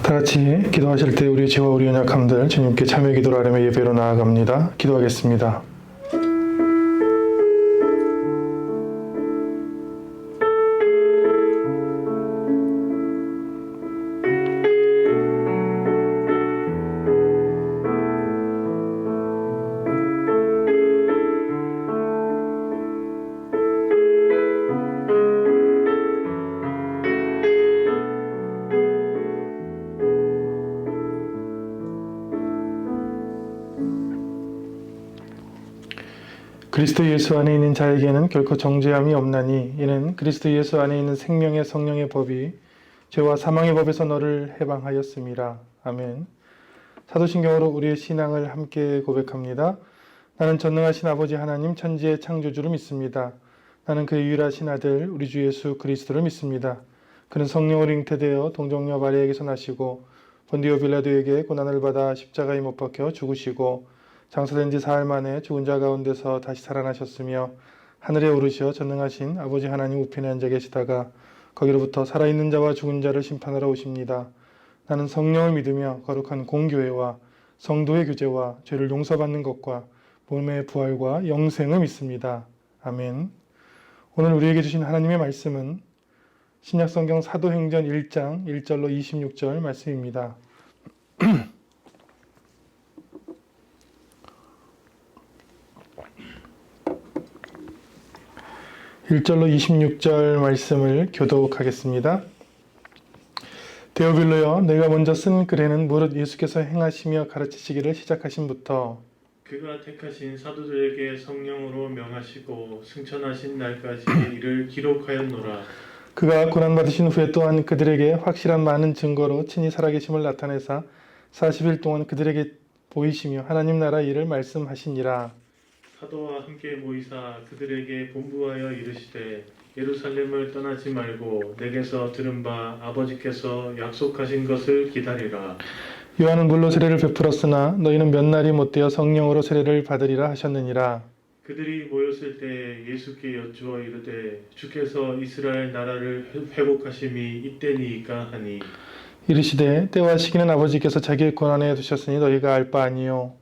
다 같이 기도하실 때 우리 죄와 우리 연약함들 주님께 참여 기도를 하려며 예배로 나아갑니다. 기도하겠습니다. 그리스도 예수 안에 있는 자에게는 결코 정죄함이 없나니 이는 그리스도 예수 안에 있는 생명의 성령의 법이 죄와 사망의 법에서 너를 해방하였음이라. 아멘. 사도신경으로 우리의 신앙을 함께 고백합니다. 나는 전능하신 아버지 하나님 천지의 창조주를 믿습니다. 나는 그의 유일하신 아들 우리 주 예수 그리스도를 믿습니다. 그는 성령으로 잉태되어 동정녀 마리아에게서 나시고 본디오 빌라도에게 고난을 받아 십자가에 못 박혀 죽으시고 장사된 지 사흘 만에 죽은 자 가운데서 다시 살아나셨으며 하늘에 오르시어 전능하신 아버지 하나님 우편에 앉아 계시다가 거기로부터 살아있는 자와 죽은 자를 심판하러 오십니다. 나는 성령을 믿으며 거룩한 공교회와 성도의 교제와 죄를 용서받는 것과 몸의 부활과 영생을 믿습니다. 아멘. 오늘 우리에게 주신 하나님의 말씀은 신약성경 사도행전 1장 1절로 26절 말씀입니다. 1절로 26절 말씀을 교독하겠습니다. 데오빌로여, 내가 먼저 쓴 글에는 무릇 예수께서 행하시며 가르치시기를 시작하신부터 그가 택하신 사도들에게 성령으로 명하시고 승천하신 날까지 이를 기록하였노라. 그가 고난받으신 후에 또한 그들에게 확실한 많은 증거로 친히 살아계심을 나타내사 40일 동안 그들에게 보이시며 하나님 나라 일을 말씀하시니라. 사도와 함께 모이사 그들에게 본부하여 이르시되 예루살렘을 떠나지 말고 내게서 들은 바 아버지께서 약속하신 것을 기다리라. 요한은 물로 세례를 베풀었으나 너희는 몇 날이 못되어 성령으로 세례를 받으리라 하셨느니라. 그들이 모였을 때 예수께 여쭈어 이르되 주께서 이스라엘 나라를 회복하심이 이때니이까 하니 이르시되 때와 시기는 아버지께서 자기의 권한에 두셨으니 너희가 알 바 아니요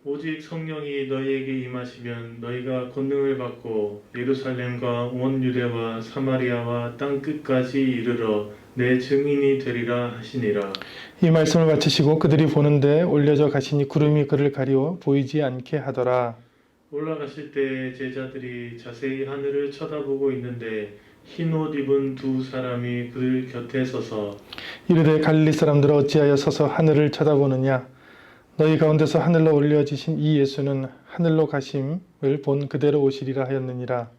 오직 성령이 너희에게 임하시면 너희가 권능을 받고 예루살렘과 온 유대와 사마리아와 땅 끝까지 이르러 내 증인이 되리라 하시니라. 이 말씀을 마치시고 그들이 보는데 올려져 가시니 구름이 그를 가리워 보이지 않게 하더라. 올라가실 때 제자들이 자세히 하늘을 쳐다보고 있는데 흰 옷 입은 두 사람이 그들 곁에 서서 이르되 갈릴리 사람들아 어찌하여 서서 하늘을 쳐다보느냐. 너희 가운데서 하늘로 올려지신 이 예수는 하늘로 가심을 본 그대로 오시리라 하였느니라.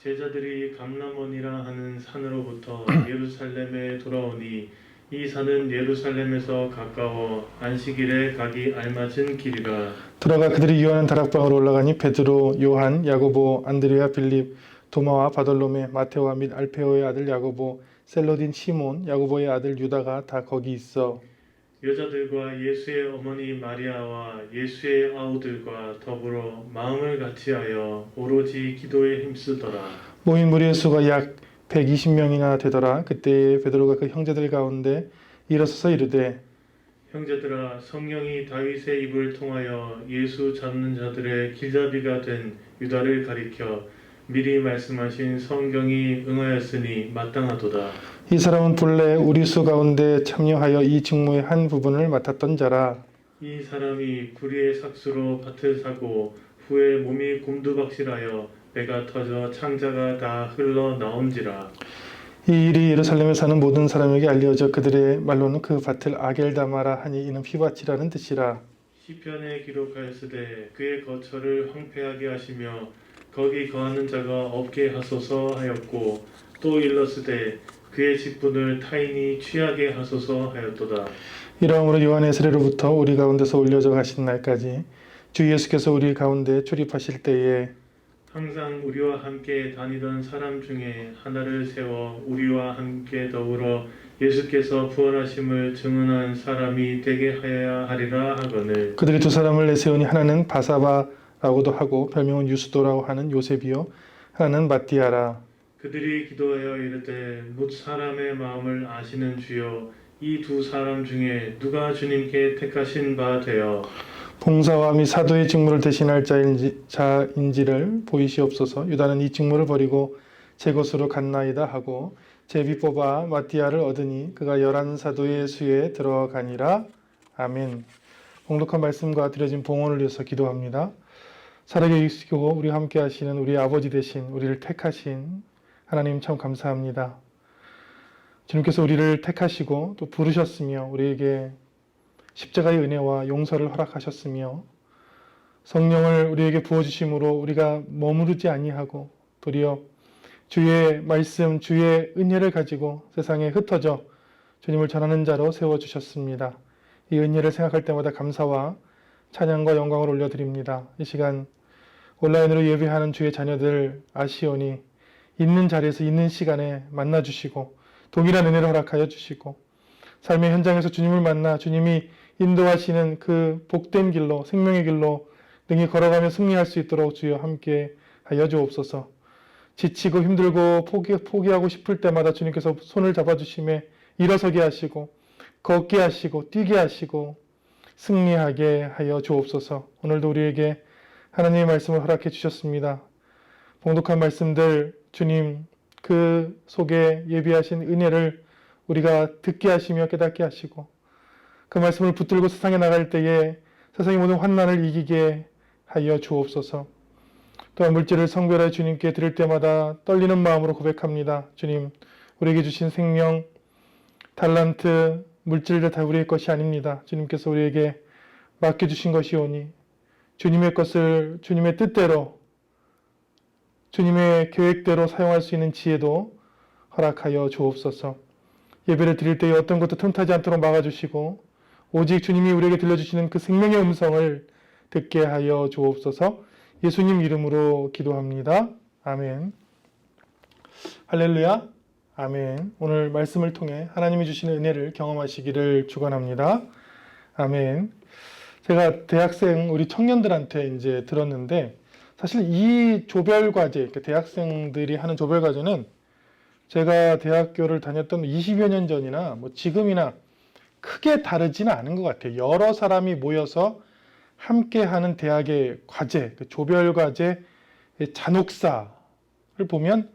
제자들이 감람원이라 하는 산으로부터 예루살렘에 돌아오니 이 산은 예루살렘에서 가까워 안식일에 가기 알맞은 길이라. 들어가 그들이 유하는 다락방으로 올라가니 베드로, 요한, 야고보, 안드레아, 빌립, 도마와 바돌로메, 마테오와 및 알페오의 아들 야고보, 셀로딘 시몬, 야고보의 아들 유다가 다 거기 있어. 여자들과 예수의 어머니 마리아와 예수의 아우들과 더불어 마음을 같이하여 오로지 기도에 힘쓰더라. 모인 무리의 수가 약 120명이나 되더라. 그때 베드로가 그 형제들 가운데 일어서서 이르되 형제들아, 성령이 다윗의 입을 통하여 예수 잡는 자들의 길잡이가 된 유다를 가리켜 미리 말씀하신 성경이 응하였으니 마땅하도다. 이 사람은 본래 우리 수 가운데 참여하여 이 직무의 한 부분을 맡았던 자라. 이 사람이 구리의 삭수로 밭을 사고 후에 몸이 곰두박실하여 배가 터져 창자가 다 흘러 나온지라. 이 일이 예루살렘에 사는 모든 사람에게 알려져 그들의 말로는 그 밭을 아겔다마라 하니 이는 피밭이라는 뜻이라. 시편에 기록하였으되 그의 거처를 황폐하게 하시며 거기 거하는 자가 없게 하소서 하였고 또 일렀으되 그의 직분을 타인이 취하게 하소서 하였도다. 이러함으로 요한의 세례로부터 우리 가운데서 올려져 가신 날까지 주 예수께서 우리 가운데 출입하실 때에 항상 우리와 함께 다니던 사람 중에 하나를 세워 우리와 함께 더불어 예수께서 부활하심을 증언한 사람이 되게 하여야 하리라 하거늘. 그들이 두 사람을 내세우니 하나는 바사바라고도 하고 별명은 유스도라고 하는 요셉이요 하나는 마띠아라. 그들이 기도하여 이르되 뭇 사람의 마음을 아시는 주여 이 두 사람 중에 누가 주님께 택하신 바 되어 봉사와 및 사도의 직무를 대신할 자인지를 보이시옵소서. 유다는 이 직무를 버리고 제 곳으로 갔나이다 하고 제비 뽑아 마띠아를 얻으니 그가 11사도의 수에 들어가니라. 아멘. 봉독한 말씀과 드려진 봉헌을 위해서 기도합니다. 살아계 계시고 우리와 함께 하시는 우리 아버지 되신 우리를 택하신 하나님 참 감사합니다. 주님께서 우리를 택하시고 또 부르셨으며 우리에게 십자가의 은혜와 용서를 허락하셨으며 성령을 우리에게 부어주심으로 우리가 머무르지 아니하고 도리어 주의 말씀, 주의 은혜를 가지고 세상에 흩어져 주님을 전하는 자로 세워주셨습니다. 이 은혜를 생각할 때마다 감사와 찬양과 영광을 올려드립니다. 이 시간 온라인으로 예배하는 주의 자녀들 아시오니 있는 자리에서 있는 시간에 만나주시고 동일한 은혜를 허락하여 주시고 삶의 현장에서 주님을 만나 주님이 인도하시는 그 복된 길로 생명의 길로 능히 걸어가며 승리할 수 있도록 주여 함께 하여 주옵소서. 지치고 힘들고 포기하고 싶을 때마다 주님께서 손을 잡아주심에 일어서게 하시고 걷게 하시고 뛰게 하시고 승리하게 하여 주옵소서. 오늘도 우리에게 하나님의 말씀을 허락해 주셨습니다. 봉독한 말씀들 주님 그 속에 예비하신 은혜를 우리가 듣게 하시며 깨닫게 하시고 그 말씀을 붙들고 세상에 나갈 때에 세상의 모든 환난을 이기게 하여 주옵소서. 또한 물질을 성별하여 주님께 드릴 때마다 떨리는 마음으로 고백합니다. 주님, 우리에게 주신 생명, 달란트, 물질들 다 우리의 것이 아닙니다. 주님께서 우리에게 맡겨주신 것이오니 주님의 것을 주님의 뜻대로 주님의 계획대로 사용할 수 있는 지혜도 허락하여 주옵소서. 예배를 드릴 때에 어떤 것도 틈타지 않도록 막아주시고 오직 주님이 우리에게 들려주시는 그 생명의 음성을 듣게 하여 주옵소서. 예수님 이름으로 기도합니다. 아멘. 할렐루야. 아멘. 오늘 말씀을 통해 하나님이 주시는 은혜를 경험하시기를 축원합니다. 아멘. 제가 대학생 우리 청년들한테 이제 들었는데 사실 이 조별과제, 그러니까 대학생들이 하는 조별과제는 제가 대학교를 다녔던 20여 년 전이나 뭐 지금이나 크게 다르지는 않은 것 같아요. 여러 사람이 모여서 함께 하는 대학의 과제, 그 조별과제 잔혹사를 보면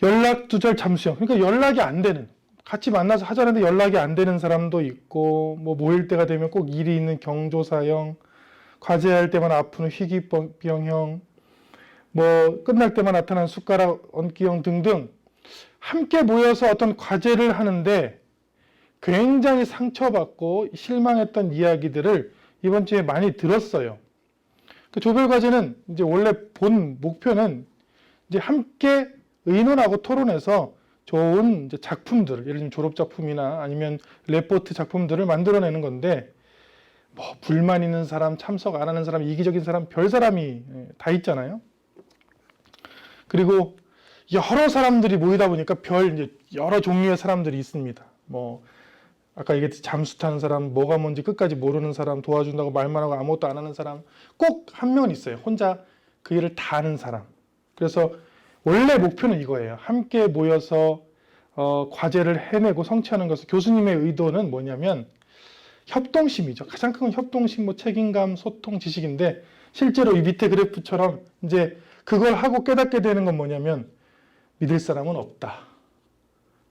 연락 두절 잠수형, 그러니까 연락이 안 되는, 같이 만나서 하자는데 연락이 안 되는 사람도 있고, 뭐 모일 때가 되면 꼭 일이 있는 경조사형, 과제할 때만 아프는 희귀병형, 뭐 끝날 때만 나타나는 숟가락 얹기형 등등 함께 모여서 어떤 과제를 하는데 굉장히 상처받고 실망했던 이야기들을 이번 주에 많이 들었어요. 그 조별과제는 이제 원래 본 목표는 이제 함께 의논하고 토론해서 좋은 이제 작품들, 예를 들면 졸업작품이나 아니면 레포트 작품들을 만들어내는 건데, 뭐 불만 있는 사람, 참석 안 하는 사람, 이기적인 사람, 별 사람이 다 있잖아요. 그리고 여러 사람들이 모이다 보니까 이제 여러 종류의 사람들이 있습니다. 뭐 아까 얘기했듯이 잠수 타는 사람, 뭐가 뭔지 끝까지 모르는 사람, 도와준다고 말만 하고 아무것도 안 하는 사람, 꼭 한 명은 있어요. 혼자 그 일을 다 하는 사람. 그래서 원래 목표는 이거예요. 함께 모여서 과제를 해내고 성취하는 것을, 교수님의 의도는 뭐냐면 협동심이죠. 가장 큰 건 협동심, 뭐 책임감, 소통, 지식인데 실제로 이 밑에 그래프처럼 이제 그걸 하고 깨닫게 되는 건 뭐냐면 믿을 사람은 없다.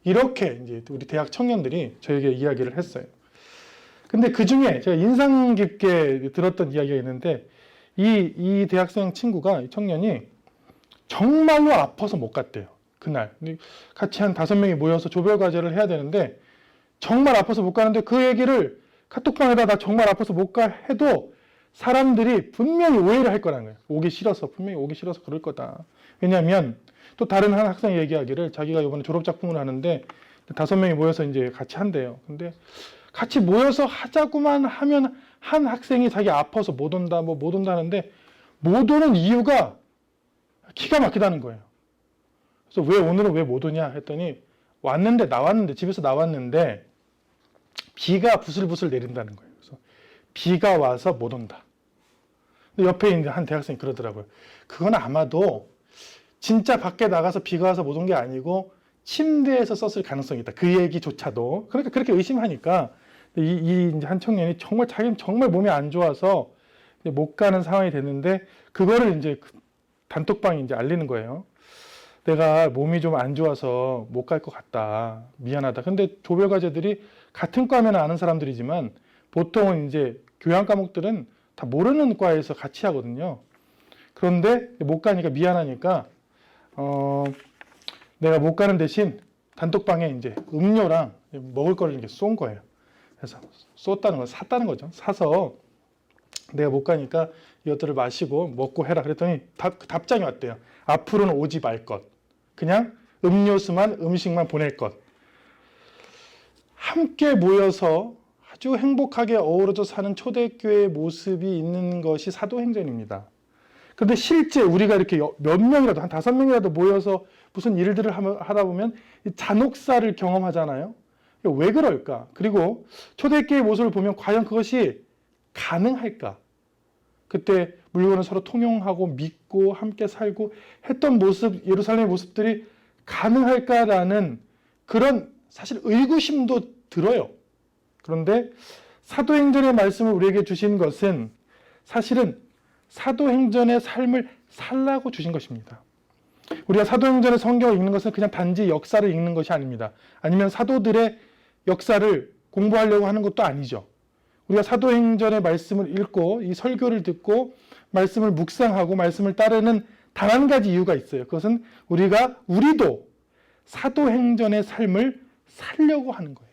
이렇게 이제 우리 대학 청년들이 저에게 이야기를 했어요. 근데 그 중에 제가 인상 깊게 들었던 이야기가 있는데 이 대학생 친구가, 이 청년이 정말로 아파서 못 갔대요. 그날. 같이 한 5명이 모여서 조별과제를 해야 되는데 정말 아파서 못 가는데 그 얘기를 카톡방에다 나 정말 아파서 못 가 해도 사람들이 분명히 오해를 할 거라는 거예요. 분명히 오기 싫어서 그럴 거다. 왜냐하면 또 다른 한 학생이 얘기하기를 자기가 이번에 졸업작품을 하는데 5명이 모여서 이제 같이 한대요. 근데 같이 모여서 하자고만 하면 한 학생이 자기 아파서 못 온다 하는데 못 오는 이유가 기가 막히다는 거예요. 그래서 오늘은 왜 못 오냐 했더니 집에서 나왔는데 비가 부슬부슬 내린다는 거예요. 그래서 비가 와서 못 온다. 근데 옆에 있는 한 대학생이 그러더라고요. 그건 아마도 진짜 밖에 나가서 비가 와서 못 온 게 아니고 침대에서 썼을 가능성이 있다. 그 얘기조차도. 그러니까 그렇게 의심하니까 이제 한 청년이 정말 자기는 정말 몸이 안 좋아서 이제 못 가는 상황이 됐는데 그거를 이제 단톡방에 이제 알리는 거예요. 내가 몸이 좀 안 좋아서 못 갈 것 같다. 미안하다. 근데 조별과제들이 같은 과면 아는 사람들이지만 보통은 이제 교양 과목들은 다 모르는 과에서 같이 하거든요. 그런데 못 가니까 미안하니까 내가 못 가는 대신 단톡방에 이제 음료랑 먹을 거를 이렇게 쏜 거예요. 그래서 쏟다는 건 샀다는 거죠. 사서 내가 못 가니까 이것들을 마시고 먹고 해라. 그랬더니 답장이 왔대요. 앞으로는 오지 말 것. 그냥 음료수만 음식만 보낼 것. 함께 모여서 아주 행복하게 어우러져 사는 초대교회의 모습이 있는 것이 사도행전입니다. 그런데 실제 우리가 이렇게 몇 명이라도 한 5명이라도 모여서 무슨 일들을 하다 보면 잔혹사를 경험하잖아요. 왜 그럴까? 그리고 초대교회의 모습을 보면 과연 그것이 가능할까? 그때 물건을 서로 통용하고 믿고 함께 살고 했던 모습, 예루살렘의 모습들이 가능할까라는 그런 사실 의구심도 들어요. 그런데 사도행전의 말씀을 우리에게 주신 것은 사실은 사도행전의 삶을 살라고 주신 것입니다. 우리가 사도행전의 성경을 읽는 것은 그냥 단지 역사를 읽는 것이 아닙니다. 아니면 사도들의 역사를 공부하려고 하는 것도 아니죠. 우리가 사도행전의 말씀을 읽고 이 설교를 듣고 말씀을 묵상하고 말씀을 따르는 단 한 가지 이유가 있어요. 그것은 우리도 사도행전의 삶을 살려고 하는 거예요.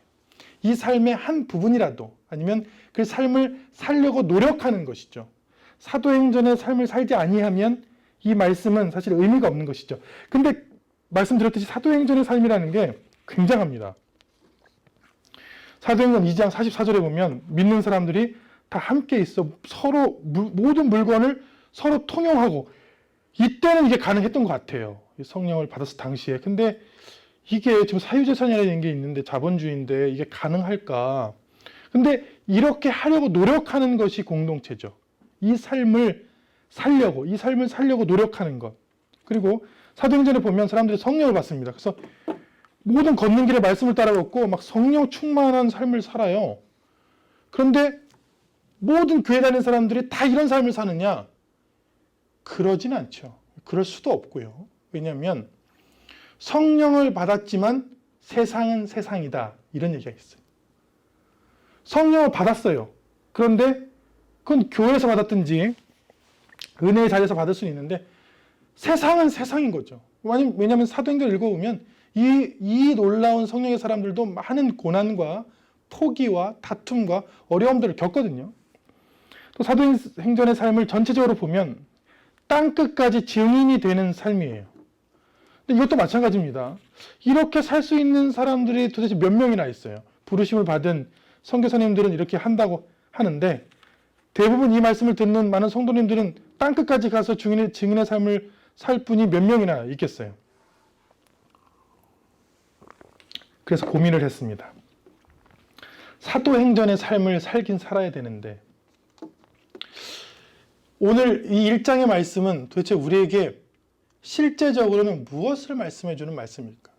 이 삶의 한 부분이라도 아니면 그 삶을 살려고 노력하는 것이죠. 사도행전의 삶을 살지 아니하면 이 말씀은 사실 의미가 없는 것이죠. 근데 말씀드렸듯이 사도행전의 삶이라는 게 굉장합니다. 사도행전 2장 44절에 보면 믿는 사람들이 다 함께 있어 서로 모든 물건을 서로 통용하고 이때는 이게 가능했던 것 같아요. 성령을 받았을 당시에. 근데 이게 지금 사유재산이라는 게 있는데 자본주의인데 이게 가능할까? 근데 이렇게 하려고 노력하는 것이 공동체죠. 이 삶을 살려고 노력하는 것. 그리고 사도행전에 보면 사람들이 성령을 받습니다. 그래서 모든 걷는 길에 말씀을 따라 걷고 막 성령 충만한 삶을 살아요. 그런데 모든 교회 다니는 사람들이 다 이런 삶을 사느냐? 그러진 않죠. 그럴 수도 없고요. 왜냐하면 성령을 받았지만 세상은 세상이다. 이런 얘기가 있어요. 성령을 받았어요. 그런데 그건 교회에서 받았든지 은혜의 자리에서 받을 수는 있는데 세상은 세상인 거죠. 왜냐하면 사도행전을 읽어보면 이 놀라운 성령의 사람들도 많은 고난과 포기와 다툼과 어려움들을 겪거든요. 또 사도행전의 삶을 전체적으로 보면 땅끝까지 증인이 되는 삶이에요. 근데 이것도 마찬가지입니다. 이렇게 살 수 있는 사람들이 도대체 몇 명이나 있어요. 부르심을 받은 선교사님들은 이렇게 한다고 하는데 대부분 이 말씀을 듣는 많은 성도님들은 땅끝까지 가서 증인의 삶을 살 분이 몇 명이나 있겠어요. 그래서 고민을 했습니다. 사도행전의 삶을 살긴 살아야 되는데 오늘 이 1장의 말씀은 도대체 우리에게 실제적으로는 무엇을 말씀해 주는 말씀일까?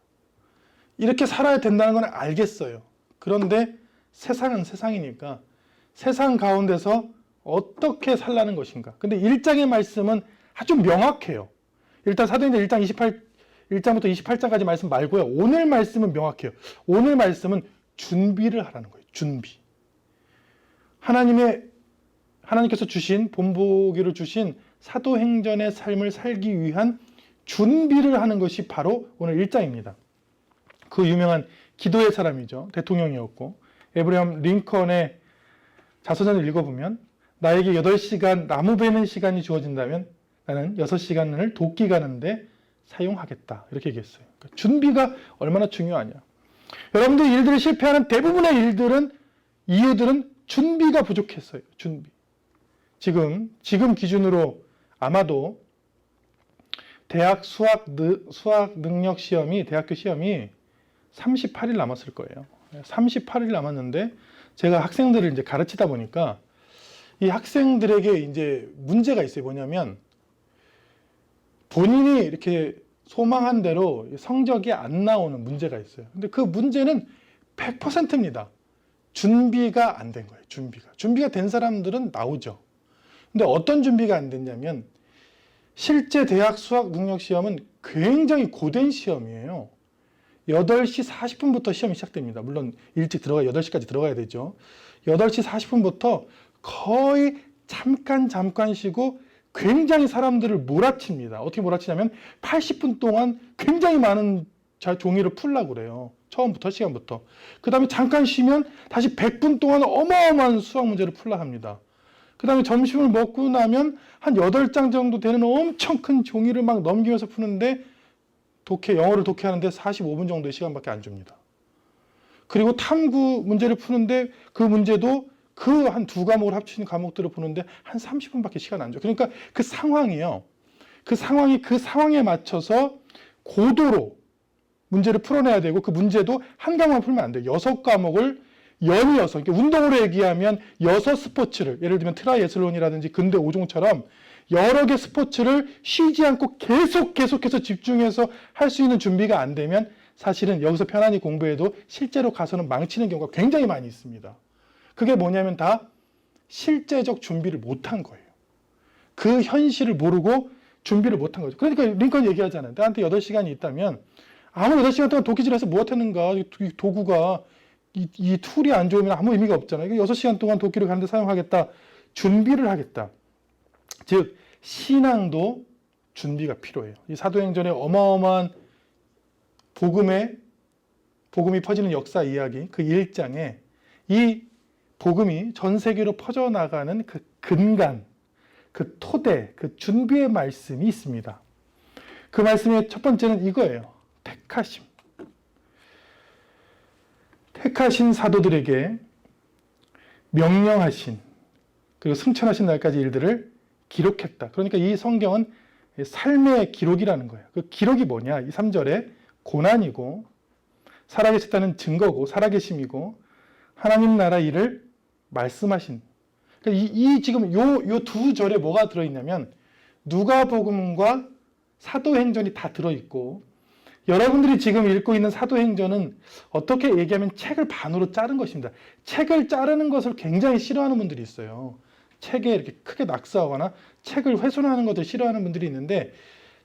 이렇게 살아야 된다는 건 알겠어요. 그런데 세상은 세상이니까 세상 가운데서 어떻게 살라는 것인가? 근데 1장의 말씀은 아주 명확해요. 일단 사도행전 1장부터 28장까지 말씀 말고요. 오늘 말씀은 명확해요. 오늘 말씀은 준비를 하라는 거예요. 준비. 하나님께서 주신 본보기를 주신 사도행전의 삶을 살기 위한 준비를 하는 것이 바로 오늘 1장입니다. 그 유명한 기도의 사람이죠. 대통령이었고 에브라함 링컨의 자서전을 읽어보면 나에게 8시간 나무 베는 시간이 주어진다면 나는 6시간을 도끼 가는데 사용하겠다. 이렇게 얘기했어요. 그러니까 준비가 얼마나 중요하냐. 여러분들 일들이 실패하는 대부분의 이유들은 준비가 부족했어요. 준비. 지금 기준으로 아마도 대학 수학 능력 시험이 대학교 시험이 38일 남았을 거예요. 38일 남았는데 제가 학생들을 이제 가르치다 보니까 이 학생들에게 이제 문제가 있어요. 뭐냐면 본인이 이렇게 소망한 대로 성적이 안 나오는 문제가 있어요. 근데 그 문제는 100%입니다. 준비가 안 된 거예요. 준비가 된 사람들은 나오죠. 근데 어떤 준비가 안 됐냐면 실제 대학 수학 능력 시험은 굉장히 고된 시험이에요. 8시 40분부터 시험이 시작됩니다. 물론 일찍 8시까지 들어가야 되죠. 8시 40분부터 거의 잠깐 쉬고 굉장히 사람들을 몰아칩니다. 어떻게 몰아치냐면 80분 동안 굉장히 많은 종이를 풀라고 그래요. 처음부터 시간부터. 그 다음에 잠깐 쉬면 다시 100분 동안 어마어마한 수학 문제를 풀라 합니다. 그 다음에 점심을 먹고 나면 한 8장 정도 되는 엄청 큰 종이를 막 넘기면서 푸는데 영어를 독해하는데 45분 정도의 시간밖에 안 줍니다. 그리고 탐구 문제를 푸는데 그 문제도 그 한 두 과목을 합친 과목들을 보는데 한 30분밖에 시간 안 줘. 그러니까 그 상황이요. 그 상황에 맞춰서 고도로 문제를 풀어내야 되고 그 문제도 한 과목만 풀면 안 돼요. 6과목을 연이어서, 그러니까 운동으로 얘기하면 6스포츠를, 예를 들면 트라이애슬론이라든지 근대 5종처럼 여러 개 스포츠를 쉬지 않고 계속해서 집중해서 할 수 있는 준비가 안 되면 사실은 여기서 편안히 공부해도 실제로 가서는 망치는 경우가 굉장히 많이 있습니다. 그게 뭐냐면 다 실제적 준비를 못한 거예요. 그 현실을 모르고 준비를 못한 거죠. 그러니까 링컨이 얘기하잖아요. 나한테 8시간이 있다면 아무 8시간 동안 도끼질해서 무엇했는가, 이 도구가 이 툴이 안 좋으면 아무 의미가 없잖아요. 6시간 동안 도끼를 가는데 사용하겠다. 준비를 하겠다. 즉 신앙도 준비가 필요해요. 이 사도행전의 어마어마한 복음이 퍼지는 역사 이야기 그 1장에 이 복음이 전 세계로 퍼져나가는 그 근간, 그 토대, 그 준비의 말씀이 있습니다. 그 말씀의 첫 번째는 이거예요. 택하신 사도들에게 명령하신 그리고 승천하신 날까지 일들을 기록했다. 그러니까 이 성경은 삶의 기록이라는 거예요. 그 기록이 뭐냐? 이 3절에 고난이고 살아계셨다는 증거고 살아계심이고 하나님 나라 일을 말씀하신. 그러니까 지금 요 두 절에 뭐가 들어있냐면 누가복음과 사도행전이 다 들어있고 여러분들이 지금 읽고 있는 사도행전은 어떻게 얘기하면 책을 반으로 자른 것입니다. 책을 자르는 것을 굉장히 싫어하는 분들이 있어요. 책에 이렇게 크게 낙서하거나 책을 훼손하는 것을 싫어하는 분들이 있는데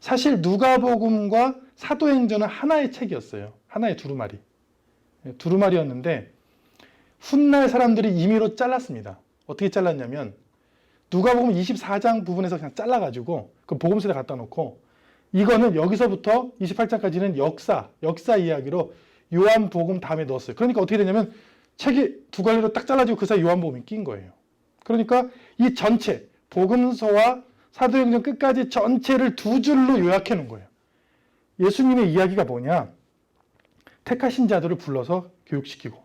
사실 누가복음과 사도행전은 하나의 책이었어요. 하나의 두루마리였는데 훗날 사람들이 임의로 잘랐습니다. 어떻게 잘랐냐면 누가복음 24장 부분에서 그냥 잘라가지고 그 복음서에 갖다 놓고 이거는 여기서부터 28장까지는 역사 이야기로 요한복음 다음에 넣었어요. 그러니까 어떻게 되냐면 책이 두 갈래로 딱 잘라지고 그 사이 요한복음이 낀 거예요. 그러니까 이 전체 복음서와 사도행전 끝까지 전체를 두 줄로 요약해 놓은 거예요. 예수님의 이야기가 뭐냐? 택하신 자들을 불러서 교육시키고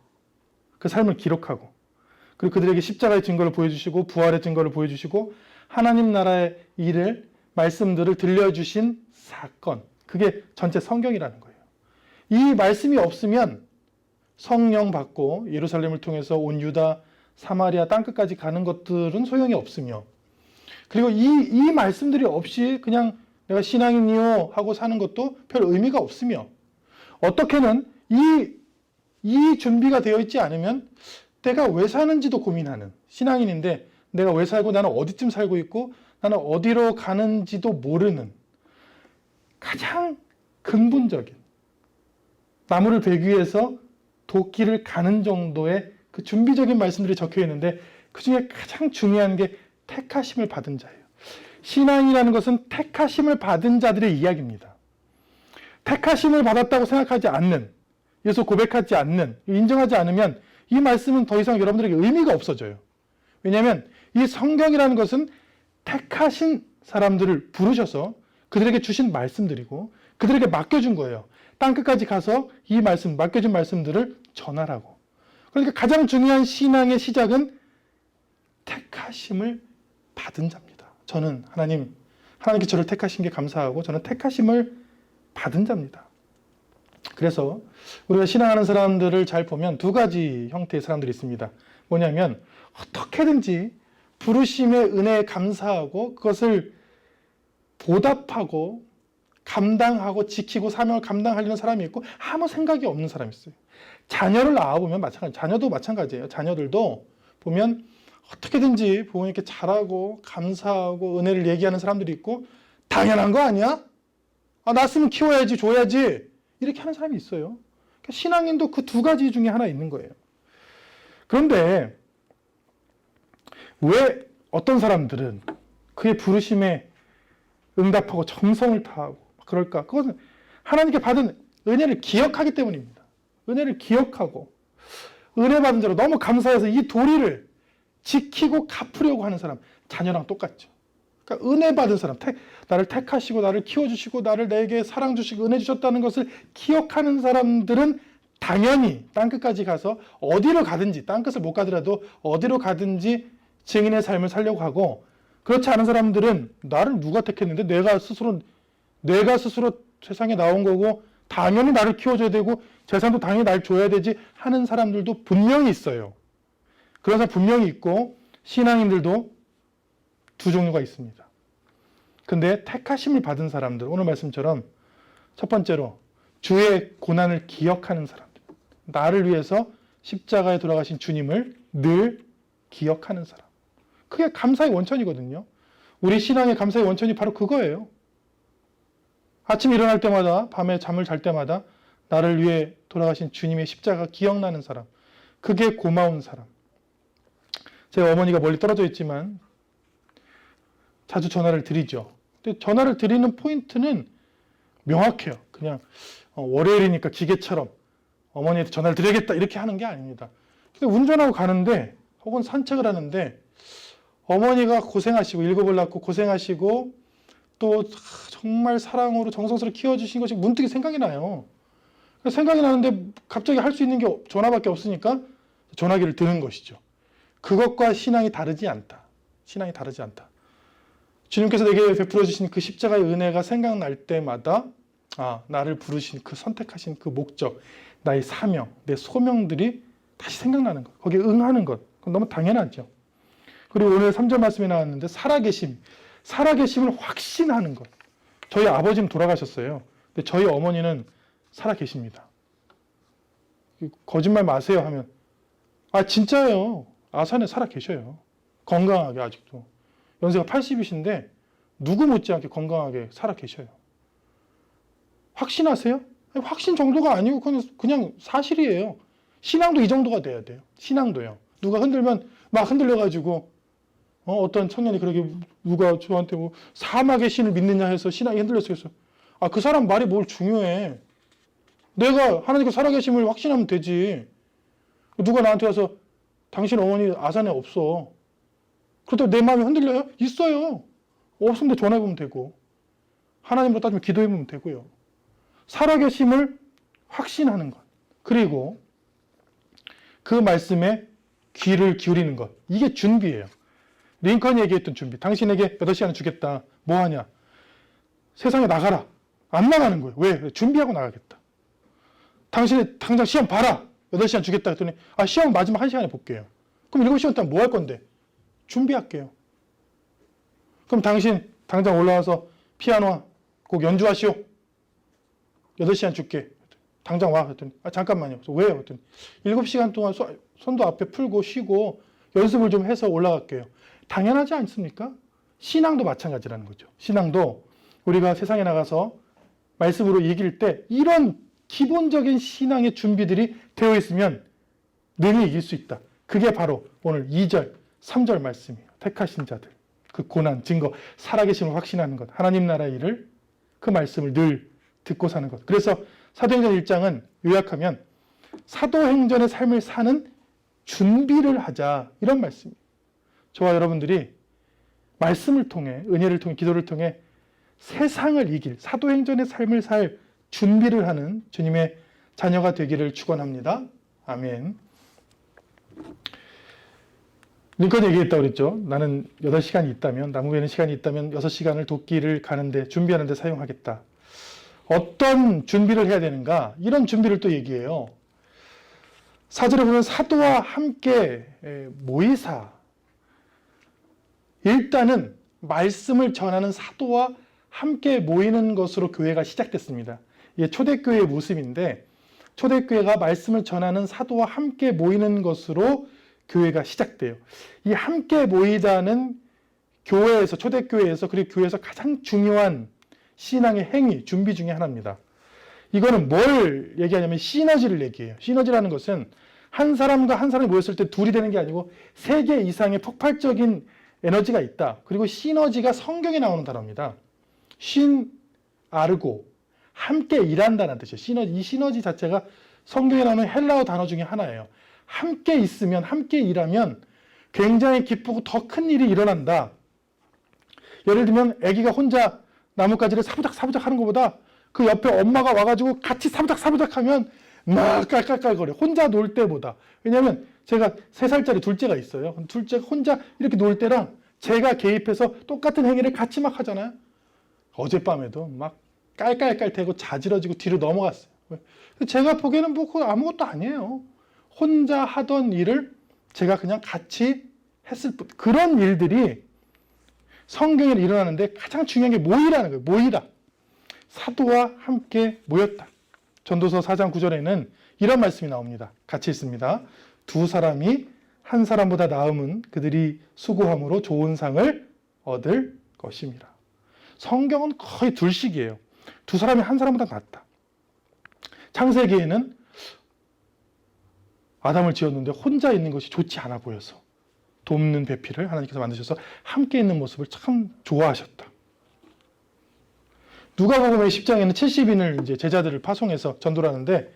그 삶을 기록하고 그리고 그들에게 십자가의 증거를 보여주시고 부활의 증거를 보여주시고 하나님 나라의 일을 말씀들을 들려주신 사건, 그게 전체 성경이라는 거예요. 이 말씀이 없으면 성령 받고 예루살렘을 통해서 온 유다, 사마리아 땅끝까지 가는 것들은 소용이 없으며 그리고 이 말씀들이 없이 그냥 내가 신앙인이요 하고 사는 것도 별 의미가 없으며 어떻게는 이 준비가 되어 있지 않으면 내가 왜 사는지도 고민하는 신앙인인데 내가 왜 살고 나는 어디쯤 살고 있고 나는 어디로 가는지도 모르는 가장 근본적인 나무를 베기 위해서 도끼를 가는 정도의 그 준비적인 말씀들이 적혀 있는데 그 중에 가장 중요한 게 택하심을 받은 자예요. 신앙이라는 것은 택하심을 받은 자들의 이야기입니다. 택하심을 받았다고 생각하지 않는, 예수 고백하지 않는, 인정하지 않으면 이 말씀은 더 이상 여러분들에게 의미가 없어져요. 왜냐하면 이 성경이라는 것은 택하신 사람들을 부르셔서 그들에게 주신 말씀들이고 그들에게 맡겨준 거예요. 땅끝까지 가서 이 말씀, 맡겨준 말씀들을 전하라고. 그러니까 가장 중요한 신앙의 시작은 택하심을 받은 자입니다. 저는 하나님께 저를 택하신 게 감사하고 저는 택하심을 받은 자입니다. 그래서 우리가 신앙하는 사람들을 잘 보면 두 가지 형태의 사람들이 있습니다. 뭐냐면 어떻게든지 부르심의 은혜에 감사하고 그것을 보답하고 감당하고 지키고 사명을 감당하려는 사람이 있고 아무 생각이 없는 사람이 있어요. 자녀를 낳아보면 마찬가지, 자녀도 마찬가지예요. 자녀들도 보면 어떻게든지 부모님께 잘하고 감사하고 은혜를 얘기하는 사람들이 있고 당연한 거 아니야? 낳았으면 키워야지, 줘야지 이렇게 하는 사람이 있어요. 그러니까 신앙인도 그 두 가지 중에 하나 있는 거예요. 그런데 왜 어떤 사람들은 그의 부르심에 응답하고 정성을 다하고 그럴까? 그것은 하나님께 받은 은혜를 기억하기 때문입니다. 은혜를 기억하고 은혜 받은 자로 너무 감사해서 이 도리를 지키고 갚으려고 하는 사람, 자녀랑 똑같죠. 그러니까 은혜 받은 사람, 나를 택하시고 나를 키워주시고 나를 내게 사랑 주시고 은혜 주셨다는 것을 기억하는 사람들은 당연히 땅끝까지 가서 어디로 가든지, 땅끝을 못 가더라도 어디로 가든지 증인의 삶을 살려고 하고, 그렇지 않은 사람들은 나를 누가 택했는데 내가 스스로 세상에 나온 거고 당연히 나를 키워줘야 되고 재산도 당연히 날 줘야 되지 하는 사람들도 분명히 있어요. 그런 사람 분명히 있고 신앙인들도 두 종류가 있습니다. 근데 택하심을 받은 사람들, 오늘 말씀처럼 첫 번째로 주의 고난을 기억하는 사람들, 나를 위해서 십자가에 돌아가신 주님을 늘 기억하는 사람, 그게 감사의 원천이거든요. 우리 신앙의 감사의 원천이 바로 그거예요. 아침 일어날 때마다, 밤에 잠을 잘 때마다 나를 위해 돌아가신 주님의 십자가 기억나는 사람, 그게 고마운 사람. 제 어머니가 멀리 떨어져 있지만 자주 전화를 드리죠. 근데 전화를 드리는 포인트는 명확해요. 그냥 월요일이니까 기계처럼 어머니한테 전화를 드려야겠다 이렇게 하는 게 아닙니다. 근데 운전하고 가는데 혹은 산책을 하는데 어머니가 고생하시고 일곱을 낳고 고생하시고 또 정말 사랑으로 정성스럽게 키워주신 것이 문득 생각이 나요. 생각이 나는데 갑자기 할 수 있는 게 전화밖에 없으니까 전화기를 드는 것이죠. 그것과 신앙이 다르지 않다. 신앙이 다르지 않다. 주님께서 내게 베풀어 주신 그 십자가의 은혜가 생각날 때마다 나를 부르신 그 선택하신 그 목적, 나의 사명, 내 소명들이 다시 생각나는 것, 거기에 응하는 것, 그건 너무 당연하죠. 그리고 오늘 3절 말씀에 나왔는데 살아계심을 확신하는 것. 저희 아버지는 돌아가셨어요. 근데 저희 어머니는 살아계십니다. 거짓말 마세요 하면 진짜예요. 아산에 살아계셔요. 건강하게 아직도. 연세가 80이신데 누구 못지않게 건강하게 살아계셔요. 확신하세요? 확신 정도가 아니고 그냥 사실이에요. 신앙도 이 정도가 돼야 돼요. 신앙도요. 누가 흔들면 막 흔들려가지고 어떤 청년이 그러게 누가 저한테 사막의 신을 믿느냐 해서 신앙이 흔들렸어요. 그 사람 말이 뭘 중요해. 내가 하나님께 살아계심을 확신하면 되지. 누가 나한테 와서 당신 어머니 아산에 없어. 그렇다고 내 마음이 흔들려요? 있어요. 없으면 전화해보면 되고 하나님으로 따지면 기도해보면 되고요. 살아계심을 확신하는 것, 그리고 그 말씀에 귀를 기울이는 것, 이게 준비예요. 링컨이 얘기했던 준비. 당신에게 8시간을 주겠다. 뭐 하냐? 세상에 나가라. 안 나가는 거예요. 왜? 준비하고 나가겠다. 당신이 당장 시험 봐라. 8시간 주겠다 했더니 시험 마지막 1시간에 볼게요. 그럼 7시간 동안 뭐 할 건데? 준비할게요. 그럼 당신 당장 올라와서 피아노 곡 연주하시오. 8시간 줄게. 당장 와. 그랬더니 잠깐만요. 왜요? 그랬더니 7시간 동안 손도 앞에 풀고 쉬고 연습을 좀 해서 올라갈게요. 당연하지 않습니까? 신앙도 마찬가지라는 거죠. 신앙도 우리가 세상에 나가서 말씀으로 이길 때 이런 기본적인 신앙의 준비들이 되어 있으면 능히 이길 수 있다. 그게 바로 오늘 2절, 3절 말씀이에요. 택하신 자들, 그 고난, 증거, 살아계심을 확신하는 것, 하나님 나라의 일을, 그 말씀을 늘 듣고 사는 것. 그래서 사도행전 1장은 요약하면 사도행전의 삶을 사는 준비를 하자, 이런 말씀이에요. 저와 여러분들이 말씀을 통해, 은혜를 통해, 기도를 통해 세상을 이길 사도행전의 삶을 살 준비를 하는 주님의 자녀가 되기를 축원합니다. 아멘. 링컨이 얘기했다고 그랬죠. 나는 8시간이 있다면, 남은 외는 시간이 있다면 6시간을 도끼를 가는데, 준비하는데 사용하겠다. 어떤 준비를 해야 되는가? 이런 준비를 또 얘기해요. 4절에 보면 사도와 함께 모이사. 일단은 말씀을 전하는 사도와 함께 모이는 것으로 교회가 시작됐습니다. 이게 초대교회의 모습인데 초대교회가 말씀을 전하는 사도와 함께 모이는 것으로 교회가 시작돼요. 이 함께 모이자는 교회에서 초대교회에서 그리고 교회에서 가장 중요한 신앙의 행위, 준비 중에 하나입니다. 이거는 뭘 얘기하냐면 시너지를 얘기해요. 시너지라는 것은 한 사람과 한 사람이 모였을 때 둘이 되는 게 아니고 3개 이상의 폭발적인 에너지가 있다. 그리고 시너지가 성경에 나오는 단어입니다. 신, 아르고, 함께 일한다는 뜻이에요. 시너지, 이 시너지 자체가 성경에 나오는 헬라어 단어 중에 하나예요. 함께 있으면, 함께 일하면 굉장히 기쁘고 더 큰 일이 일어난다. 예를 들면 아기가 혼자 나뭇가지를 사부작사부작 하는 것보다 그 옆에 엄마가 와가지고 같이 사부작사부작 하면 막 깔깔깔거려. 혼자 놀 때보다. 왜냐하면 제가 3살짜리 둘째가 있어요. 둘째가 혼자 이렇게 놀 때랑 제가 개입해서 똑같은 행위를 같이 막 하잖아요. 어젯밤에도 막 깔깔깔대고 자지러지고 뒤로 넘어갔어요. 제가 보기에는 뭐 그거 아무것도 아니에요. 혼자 하던 일을 제가 그냥 같이 했을 뿐. 그런 일들이 성경에 일어나는데 가장 중요한 게 모이라는 거예요. 모이라. 사도와 함께 모였다. 전도서 4장 9절에는 이런 말씀이 나옵니다. 같이 있습니다. 2 사람이 한 사람보다 나음은 그들이 수고함으로 좋은 상을 얻을 것입니다. 성경은 거의 둘씩이에요. 2 사람이 한 사람보다 낫다. 창세기에는 아담을 지었는데 혼자 있는 것이 좋지 않아 보여서 돕는 배필을 하나님께서 만드셔서 함께 있는 모습을 참 좋아하셨다. 누가복음의 10장에는 70인을 이제 제자들을 파송해서 전도를 하는데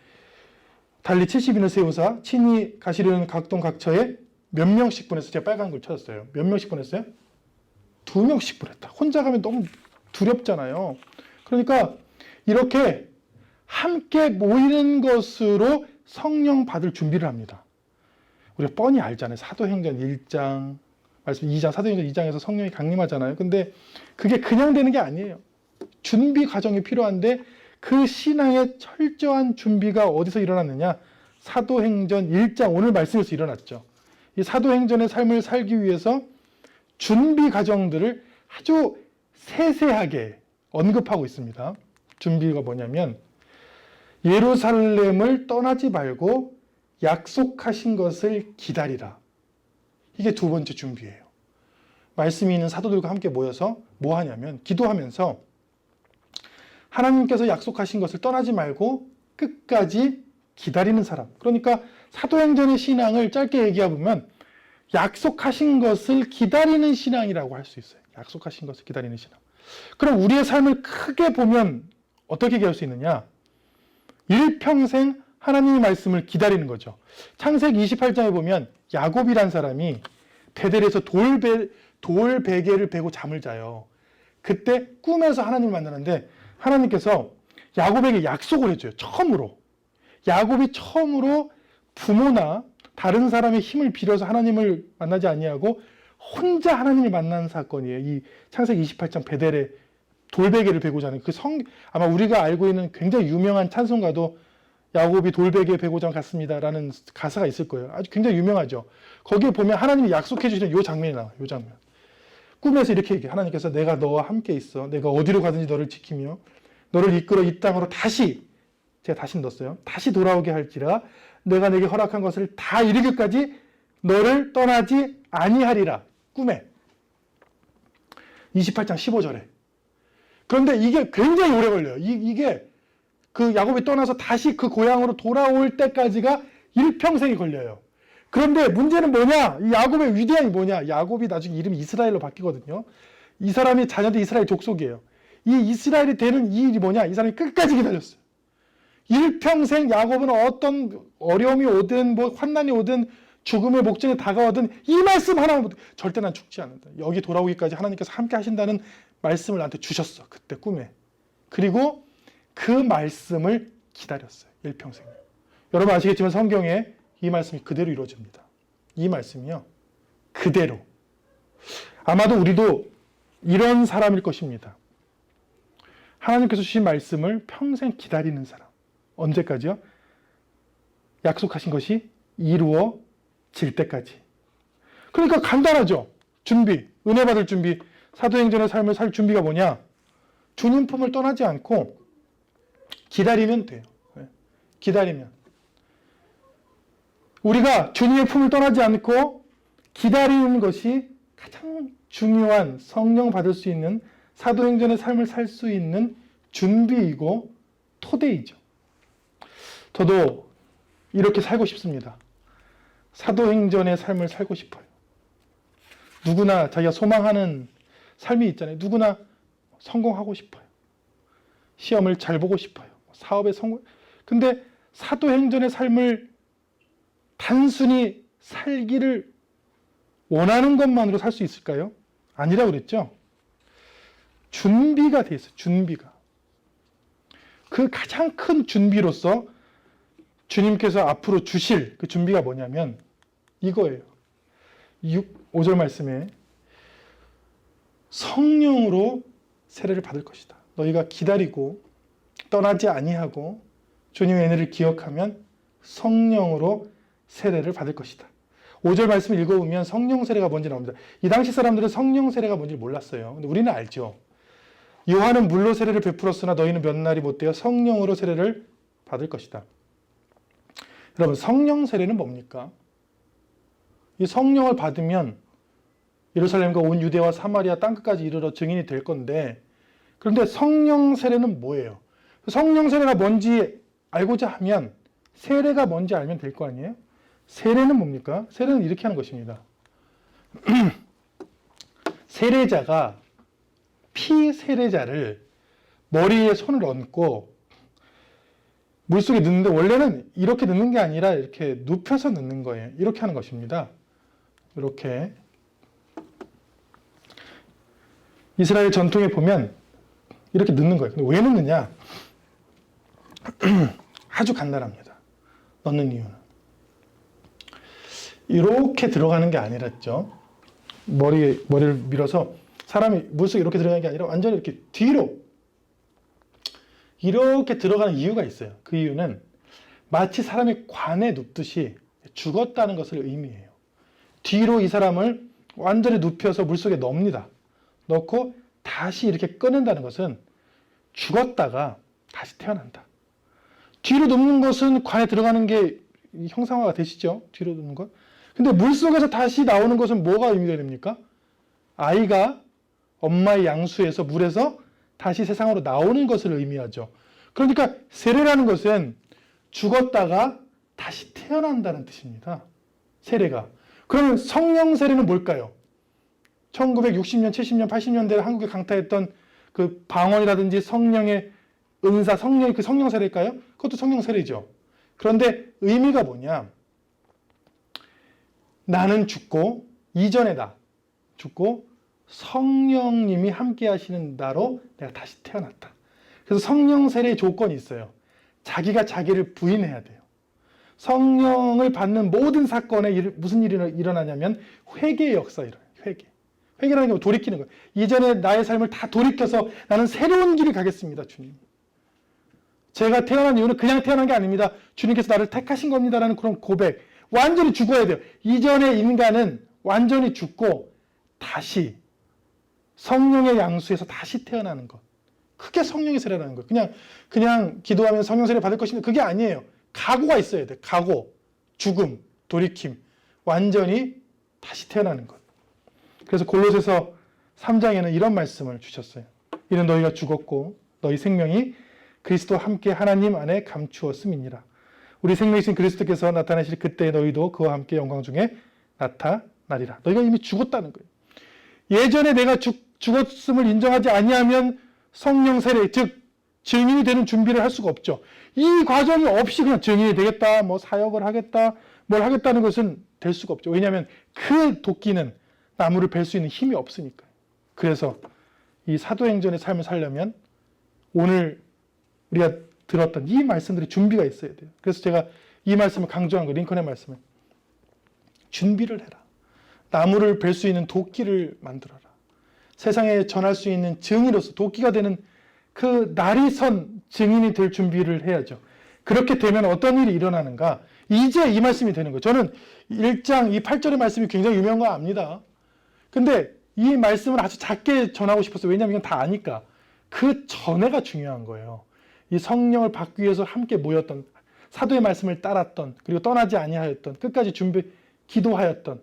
달리 70인을 세우사 친히 가시려는 각동 각처에 몇 명씩 보냈어요. 제가 빨간 글 찾았어요. 몇 명씩 보냈어요? 2명씩 보냈다. 혼자 가면 너무 두렵잖아요. 그러니까 이렇게 함께 모이는 것으로 성령 받을 준비를 합니다. 우리가 뻔히 알잖아요. 사도행전 1장, 말씀 2장, 사도행전 2장에서 성령이 강림하잖아요. 근데 그게 그냥 되는 게 아니에요. 준비 과정이 필요한데 그 신앙의 철저한 준비가 어디서 일어났느냐? 사도행전 1장, 오늘 말씀에서 일어났죠. 이 사도행전의 삶을 살기 위해서 준비 과정들을 아주 세세하게 언급하고 있습니다. 준비가 뭐냐면 예루살렘을 떠나지 말고 약속하신 것을 기다리라. 이게 2번째 준비예요. 말씀이 있는 사도들과 함께 모여서 뭐 하냐면 기도하면서 하나님께서 약속하신 것을 떠나지 말고 끝까지 기다리는 사람. 그러니까 사도행전의 신앙을 짧게 얘기해보면 약속하신 것을 기다리는 신앙이라고 할 수 있어요. 약속하신 것을 기다리는 신앙. 그럼 우리의 삶을 크게 보면 어떻게 얘기할 수 있느냐? 일평생 하나님의 말씀을 기다리는 거죠. 창세기 28장에 보면 야곱이란 사람이 베델에서 돌베개를 베고 잠을 자요. 그때 꿈에서 하나님을 만나는데 하나님께서 야곱에게 약속을 해줘요. 처음으로. 야곱이 처음으로 부모나 다른 사람의 힘을 빌어서 하나님을 만나지 아니하고 혼자 하나님을 만난 사건이에요. 이 창세기 28장 베델에 돌베개를 베고 자는 아마 우리가 알고 있는 굉장히 유명한 찬송가도 야곱이 돌베개에 베고자 갔습니다라는 가사가 있을 거예요. 아주 굉장히 유명하죠. 거기에 보면 하나님이 약속해 주시는 이 장면이 나와요. 이 장면. 꿈에서 이렇게 얘기해요. 하나님께서 내가 너와 함께 있어. 내가 어디로 가든지 너를 지키며 너를 이끌어 이 땅으로 제가 다시 넣었어요. 다시 돌아오게 할지라 내가 내게 허락한 것을 다 이루기까지 너를 떠나지 아니하리라. 꿈에. 28장 15절에. 그런데 이게 굉장히 오래 걸려요. 이게 그 야곱이 떠나서 다시 그 고향으로 돌아올 때까지가 일평생이 걸려요. 그런데 문제는 뭐냐? 이 야곱의 위대함이 뭐냐? 야곱이 나중에 이름이 이스라엘로 바뀌거든요. 이 사람이 자녀도 이스라엘 족속이에요. 이 이스라엘이 되는 이 일이 뭐냐? 이 사람이 끝까지 기다렸어요. 일평생 야곱은 어떤 어려움이 오든 뭐 환난이 오든 죽음의 목전에 다가오든 이 말씀 하나만 절대 난 죽지 않는다. 여기 돌아오기까지 하나님께서 함께 하신다는 말씀을 나한테 주셨어. 그때 꿈에. 그리고 그 말씀을 기다렸어요. 일평생. 여러분 아시겠지만 성경에 이 말씀이 그대로 이루어집니다. 이 말씀이요. 그대로. 아마도 우리도 이런 사람일 것입니다. 하나님께서 주신 말씀을 평생 기다리는 사람. 언제까지요? 약속하신 것이 이루어질 때까지. 그러니까 간단하죠. 준비. 은혜 받을 준비. 사도행전의 삶을 살 준비가 뭐냐? 주님 품을 떠나지 않고 기다리면 돼요. 기다리면. 우리가 주님의 품을 떠나지 않고 기다리는 것이 가장 중요한 성령 받을 수 있는 사도행전의 삶을 살 수 있는 준비이고 토대이죠. 저도 이렇게 살고 싶습니다. 사도행전의 삶을 살고 싶어요. 누구나 자기가 소망하는 삶이 있잖아요. 누구나 성공하고 싶어요. 시험을 잘 보고 싶어요. 사업에 성공. 근데 사도행전의 삶을 단순히 살기를 원하는 것만으로 살 수 있을까요? 아니라고 그랬죠? 준비가 돼 있어요. 준비가. 그 가장 큰 준비로서 주님께서 앞으로 주실 그 준비가 뭐냐면 이거예요. 5절 말씀에 성령으로 세례를 받을 것이다. 너희가 기다리고 떠나지 아니하고 주님의 은혜를 기억하면 성령으로 세례를 받을 것이다. 5절 말씀을 읽어보면 성령 세례가 뭔지 나옵니다. 이 당시 사람들은 성령 세례가 뭔지 몰랐어요. 근데 우리는 알죠. 요한은 물로 세례를 베풀었으나 너희는 몇 날이 못되어 성령으로 세례를 받을 것이다. 여러분, 성령 세례는 뭡니까? 이 성령을 받으면 예루살렘과 온 유대와 사마리아 땅끝까지 이르러 증인이 될 건데, 그런데 성령 세례는 뭐예요? 성령 세례가 뭔지 알고자 하면 세례가 뭔지 알면 될 거 아니에요? 세례는 뭡니까? 세례는 이렇게 하는 것입니다. 세례자가 피세례자를 머리에 손을 얹고 물속에 넣는데, 원래는 이렇게 넣는 게 아니라 이렇게 눕혀서 넣는 거예요. 이렇게 하는 것입니다. 이렇게. 이스라엘 전통에 보면 이렇게 넣는 거예요. 근데 왜 넣느냐? 아주 간단합니다. 넣는 이유는. 이렇게 들어가는 게 아니랬죠. 머리를 밀어서 사람이 물속에 이렇게 들어가는 게 아니라 완전히 이렇게 뒤로 이렇게 들어가는 이유가 있어요. 그 이유는 마치 사람이 관에 눕듯이 죽었다는 것을 의미해요. 뒤로 이 사람을 완전히 눕혀서 물속에 넣습니다. 넣고 다시 이렇게 꺼낸다는 것은 죽었다가 다시 태어난다. 뒤로 눕는 것은 관에 들어가는 게 형상화가 되시죠? 뒤로 눕는 것. 근데 물속에서 다시 나오는 것은 뭐가 의미가 됩니까? 아이가 엄마의 양수에서 물에서 다시 세상으로 나오는 것을 의미하죠. 그러니까 세례라는 것은 죽었다가 다시 태어난다는 뜻입니다. 세례가. 그러면 성령 세례는 뭘까요? 1960년, 70년, 80년대에 한국에 강타했던 그 방언이라든지 성령의 은사, 성령의 그 성령 세례일까요? 그것도 성령 세례죠. 그런데 의미가 뭐냐? 나는 죽고 이전의 나, 죽고 성령님이 함께 하시는 나로 내가 다시 태어났다. 그래서 성령 세례의 조건이 있어요. 자기가 자기를 부인해야 돼요. 성령을 받는 모든 사건에 무슨 일이 일어나냐면 회개의 역사가 일어나요. 회개라는 게 돌이키는 거예요. 이전에 나의 삶을 다 돌이켜서 나는 새로운 길을 가겠습니다, 주님. 제가 태어난 이유는 그냥 태어난 게 아닙니다. 주님께서 나를 택하신 겁니다라는 그런 고백. 완전히 죽어야 돼요. 이전의 인간은 완전히 죽고 다시 성령의 양수에서 다시 태어나는 것. 그게 성령의 세례라는 거예요. 그냥 기도하면 성령 세례 받을 것인데 그게 아니에요. 각오가 있어야 돼요. 각오, 죽음, 돌이킴. 완전히 다시 태어나는 것. 그래서 골로새서 3장에는 이런 말씀을 주셨어요. 이는 너희가 죽었고 너희 생명이 그리스도와 함께 하나님 안에 감추었음이니라. 우리 생명이신 그리스도께서 나타나실 그때 너희도 그와 함께 영광 중에 나타나리라. 너희가 이미 죽었다는 거예요. 예전에 내가 죽었음을 인정하지 아니하면 성령 세례, 즉 증인이 되는 준비를 할 수가 없죠. 이 과정이 없이 그냥 증인이 되겠다, 뭐 사역을 하겠다, 뭘 하겠다는 것은 될 수가 없죠. 왜냐하면 그 도끼는 나무를 벨 수 있는 힘이 없으니까요. 그래서 이 사도행전의 삶을 살려면 오늘 우리가 들었던 이 말씀들이 준비가 있어야 돼요. 그래서 제가 이 말씀을 강조한 거예요. 링컨의 말씀을. 준비를 해라. 나무를 벨 수 있는 도끼를 만들어라. 세상에 전할 수 있는 증인으로서 도끼가 되는 그 날이 선 증인이 될 준비를 해야죠. 그렇게 되면 어떤 일이 일어나는가? 이제 이 말씀이 되는 거예요. 저는 1장 이 8절의 말씀이 굉장히 유명한 거 압니다. 근데 이 말씀을 아주 작게 전하고 싶었어요. 왜냐하면 이건 다 아니까. 그 전에가 중요한 거예요. 이 성령을 받기 위해서 함께 모였던, 사도의 말씀을 따랐던, 그리고 떠나지 아니하였던, 끝까지 기도하였던,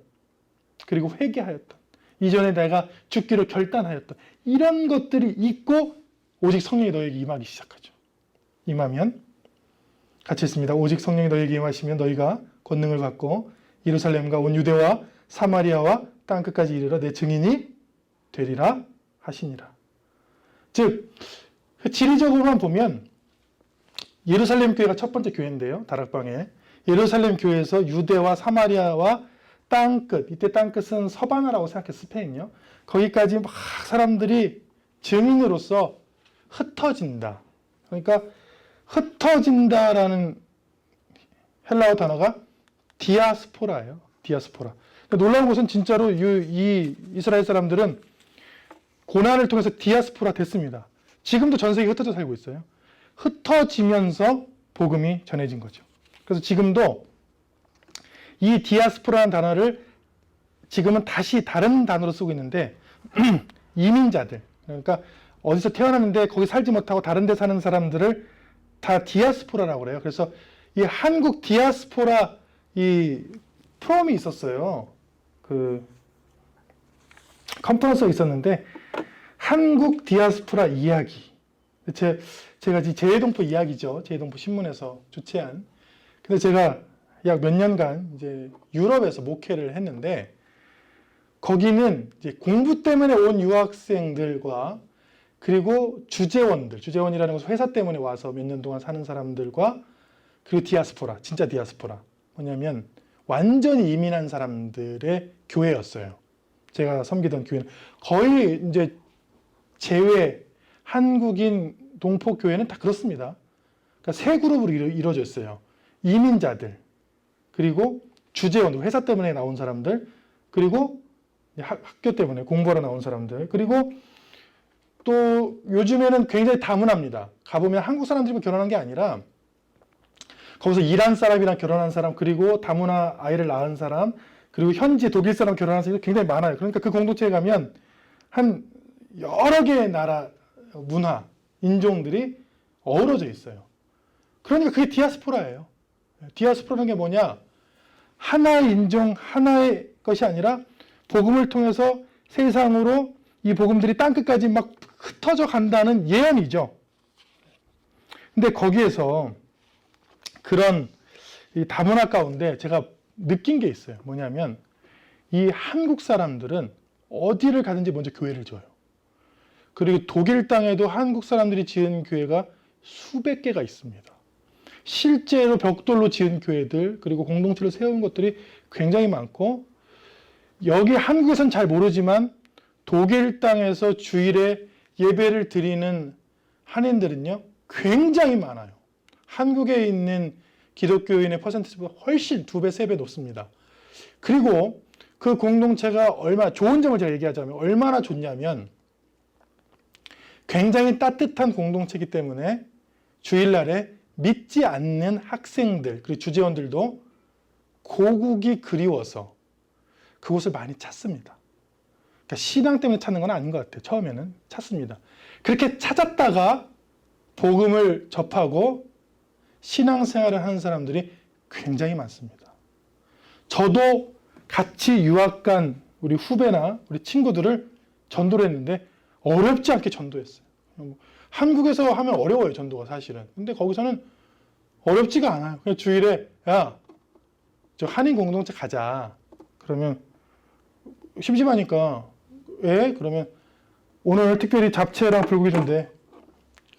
그리고 회개하였던, 이전에 내가 죽기로 결단하였던, 이런 것들이 있고 오직 성령이 너에게 임하기 시작하죠. 임하면 같이 있습니다. 오직 성령이 너에게 임하시면 너희가 권능을 받고 예루살렘과 온 유대와 사마리아와 땅 끝까지 이르러 내 증인이 되리라 하시니라. 즉 지리적으로만 보면 예루살렘 교회가 첫 번째 교회인데요. 다락방에 예루살렘 교회에서 유대와 사마리아와 땅끝, 이때 땅끝은 서바나라고 생각해, 스페인요. 거기까지 막 사람들이 증인으로서 흩어진다. 그러니까 흩어진다라는 헬라어 단어가 디아스포라예요. 디아스포라. 그러니까 놀라운 것은 진짜로 이 이스라엘 사람들은 고난을 통해서 디아스포라 됐습니다. 지금도 전 세계에 흩어져 살고 있어요. 흩어지면서 복음이 전해진 거죠. 그래서 지금도 이 디아스포라는 단어를 지금은 다시 다른 단어로 쓰고 있는데 이민자들, 그러니까 어디서 태어났는데 거기 살지 못하고 다른 데 사는 사람들을 다 디아스포라라고 그래요. 그래서 이 한국 디아스포라 이 프롬이 있었어요. 그 컨퍼런스가 있었는데 한국 디아스포라 이야기. 제가 재해동포 이야기죠. 재해동포 신문에서 주최한. 근데 제가 약 몇 년간 이제 유럽에서 목회를 했는데 거기는 이제 공부 때문에 온 유학생들과 그리고 주재원이라는 것은 회사 때문에 와서 몇 년 동안 사는 사람들과 그리고 디아스포라, 진짜 디아스포라. 뭐냐면 완전히 이민한 사람들의 교회였어요. 제가 섬기던 교회는 거의 이제 제외 한국인 동포 교회는 다 그렇습니다. 그러니까 세 그룹으로 이루어져 있어요. 이민자들, 그리고 주재원, 회사 때문에 나온 사람들, 그리고 학교 때문에 공부하러 나온 사람들, 그리고 또 요즘에는 굉장히 다문화입니다. 가보면 한국 사람들이랑 결혼한 게 아니라 거기서 이란 사람이랑 결혼한 사람, 그리고 다문화 아이를 낳은 사람, 그리고 현지 독일 사람 결혼한 사람이 굉장히 많아요. 그러니까 그 공동체에 가면 한 여러 개의 나라, 문화, 인종들이 어우러져 있어요. 그러니까 그게 디아스포라예요. 디아스포라는 게 뭐냐? 하나의 인종, 하나의 것이 아니라 복음을 통해서 세상으로 이 복음들이 땅끝까지 막 흩어져 간다는 예언이죠. 근데 거기에서 그런 이 다문화 가운데 제가 느낀 게 있어요. 뭐냐면 이 한국 사람들은 어디를 가든지 먼저 교회를 줘요. 그리고 독일 땅에도 한국 사람들이 지은 교회가 수백 개가 있습니다. 실제로 벽돌로 지은 교회들, 그리고 공동체를 세운 것들이 굉장히 많고, 여기 한국에선 잘 모르지만 독일 땅에서 주일에 예배를 드리는 한인들은요 굉장히 많아요. 한국에 있는 기독교인의 퍼센티지가 훨씬 2배, 3배 높습니다. 그리고 그 공동체가 얼마나 좋은 점을 제가 얘기하자면 얼마나 좋냐면 굉장히 따뜻한 공동체이기 때문에 주일날에 믿지 않는 학생들, 그리고 주재원들도 고국이 그리워서 그곳을 많이 찾습니다. 그러니까 신앙 때문에 찾는 건 아닌 것 같아요. 처음에는 찾습니다. 그렇게 찾았다가 복음을 접하고 신앙생활을 하는 사람들이 굉장히 많습니다. 저도 같이 유학 간 우리 후배나 우리 친구들을 전도를 했는데 어렵지 않게 전도했어요. 한국에서 하면 어려워요, 전도가 사실은. 근데 거기서는 어렵지가 않아요. 그냥 주일에 야, 저 한인 공동체 가자. 그러면 심심하니까 왜? 그러면 오늘 특별히 잡채랑 불고기 준대.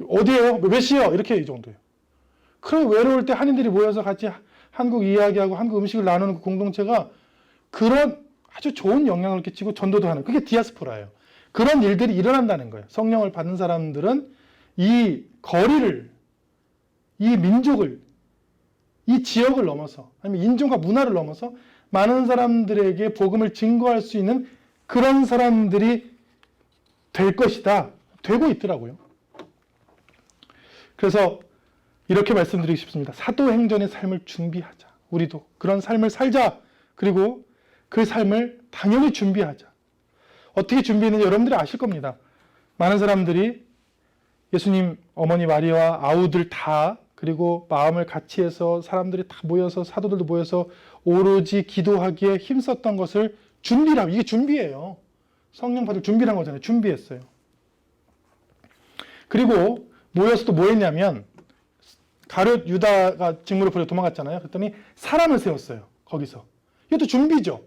어디에요? 몇 시요? 이렇게 이 정도예요. 그럼 외로울 때 한인들이 모여서 같이 한국 이야기하고 한국 음식을 나누는 그 공동체가 그런 아주 좋은 영향을 끼치고 전도도 하는, 그게 디아스포라예요. 그런 일들이 일어난다는 거예요. 성령을 받은 사람들은 이 거리를, 이 민족을, 이 지역을 넘어서, 아니면 인종과 문화를 넘어서 많은 사람들에게 복음을 증거할 수 있는 그런 사람들이 될 것이다. 되고 있더라고요. 그래서 이렇게 말씀드리고 싶습니다. 사도행전의 삶을 준비하자. 우리도 그런 삶을 살자. 그리고 그 삶을 당연히 준비하자. 어떻게 준비했는지 여러분들이 아실 겁니다. 많은 사람들이 예수님 어머니 마리아와 아우들 다 그리고 마음을 같이 해서 사람들이 다 모여서 사도들도 모여서 오로지 기도하기에 힘썼던 것을 준비라고, 이게 준비예요. 성령 받을 준비란 거잖아요. 준비했어요. 그리고 모여서 또 뭐 했냐면 가룟 유다가 직무를 버리고 도망갔잖아요. 그랬더니 사람을 세웠어요. 거기서. 이것도 준비죠.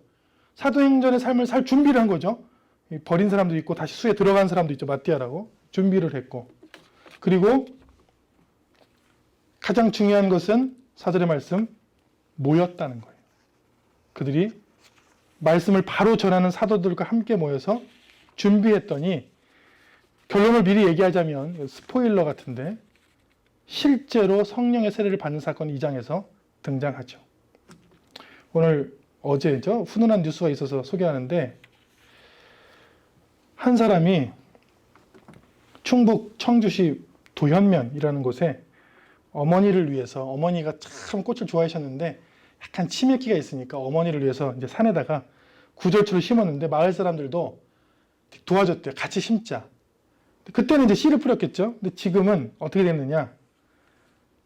사도행전의 삶을 살 준비를 한 거죠. 버린 사람도 있고 다시 수에 들어간 사람도 있죠. 마띠아라고. 준비를 했고. 그리고 가장 중요한 것은 4절의 말씀, 모였다는 거예요. 그들이 말씀을 바로 전하는 사도들과 함께 모여서 준비했더니 결론을 미리 얘기하자면 스포일러 같은데 실제로 성령의 세례를 받는 사건이 2장에서 등장하죠. 오늘 어제죠. 훈훈한 뉴스가 있어서 소개하는데 한 사람이 충북 청주시 도현면이라는 곳에 어머니를 위해서, 어머니가 참 꽃을 좋아하셨는데 약간 치매기가 있으니까 어머니를 위해서 이제 산에다가 구절초를 심었는데 마을 사람들도 도와줬대요. 같이 심자. 그때는 이제 씨를 뿌렸겠죠. 근데 지금은 어떻게 됐느냐?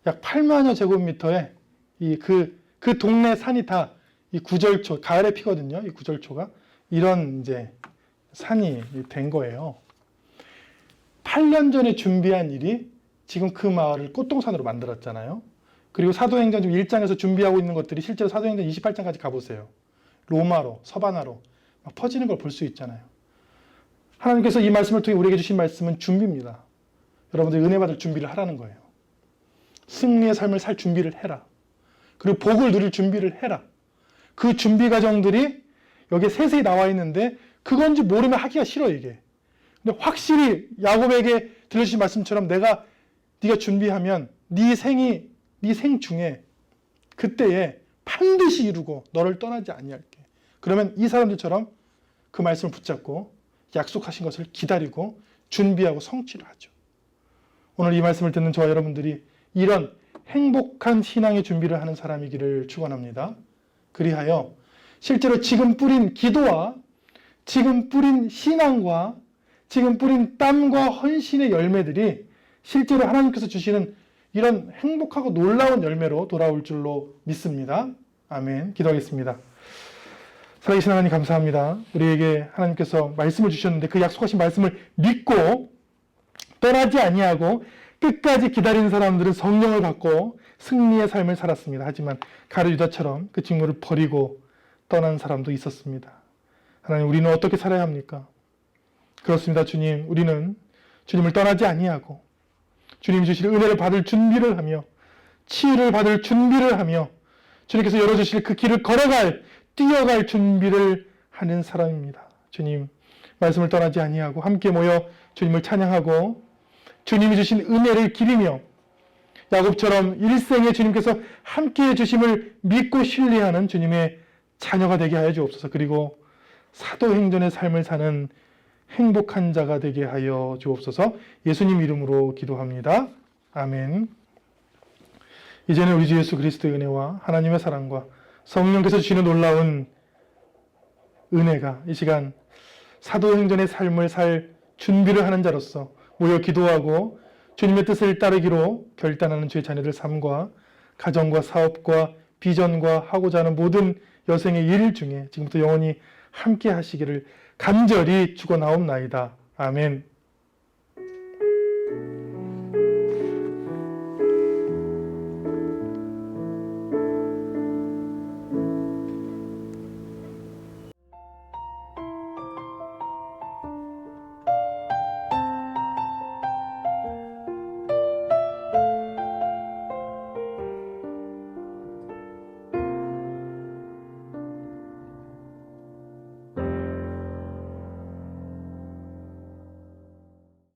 약 8만여 제곱미터에 그 동네 산이 다 이 구절초, 가을에 피거든요. 이 구절초가. 이런 이제 산이 된 거예요. 8년 전에 준비한 일이 지금 그 마을을 꽃동산으로 만들었잖아요. 그리고 사도행전 1장에서 준비하고 있는 것들이 실제로 사도행전 28장까지 가보세요. 로마로, 서바나로 막 퍼지는 걸 볼 수 있잖아요. 하나님께서 이 말씀을 통해 우리에게 주신 말씀은 준비입니다. 여러분들 은혜 받을 준비를 하라는 거예요. 승리의 삶을 살 준비를 해라. 그리고 복을 누릴 준비를 해라. 그 준비 과정들이 여기에 세세히 나와 있는데 그건지 모르면 하기가 싫어 이게. 근데 확실히 야곱에게 들려주신 말씀처럼 네가 준비하면 네 생 중에 그때에 반드시 이루고 너를 떠나지 아니할게. 그러면 이 사람들처럼 그 말씀을 붙잡고 약속하신 것을 기다리고 준비하고 성취를 하죠. 오늘 이 말씀을 듣는 저와 여러분들이 이런 행복한 신앙의 준비를 하는 사람이기를 축원합니다. 그리하여 실제로 지금 뿌린 기도와 지금 뿌린 신앙과 지금 뿌린 땀과 헌신의 열매들이 실제로 하나님께서 주시는 이런 행복하고 놀라운 열매로 돌아올 줄로 믿습니다. 아멘. 기도하겠습니다. 살아계신 하나님 감사합니다. 우리에게 하나님께서 말씀을 주셨는데 그 약속하신 말씀을 믿고 떠나지 아니하고 끝까지 기다리는 사람들은 성령을 받고 승리의 삶을 살았습니다. 하지만 가룟 유다처럼 그 직무를 버리고 떠난 사람도 있었습니다. 하나님, 우리는 어떻게 살아야 합니까? 그렇습니다. 주님, 우리는 주님을 떠나지 아니하고 주님이 주실 은혜를 받을 준비를 하며 치유를 받을 준비를 하며 주님께서 열어주실 그 길을 뛰어갈 준비를 하는 사람입니다. 주님, 말씀을 떠나지 아니하고 함께 모여 주님을 찬양하고 주님이 주신 은혜를 기리며 야곱처럼 일생에 주님께서 함께해 주심을 믿고 신뢰하는 주님의 자녀가 되게 하여 주옵소서. 그리고 사도행전의 삶을 사는 행복한 자가 되게 하여 주옵소서. 예수님 이름으로 기도합니다. 아멘. 이제는 우리 주 예수 그리스도의 은혜와 하나님의 사랑과 성령께서 주시는 놀라운 은혜가 이 시간 사도행전의 삶을 살 준비를 하는 자로서 모여 기도하고 주님의 뜻을 따르기로 결단하는 주의 자녀들 삶과 가정과 사업과 비전과 하고자 하는 모든 여생의 일 중에 지금부터 영원히 함께 하시기를 간절히 축원하옵나이다. 아멘.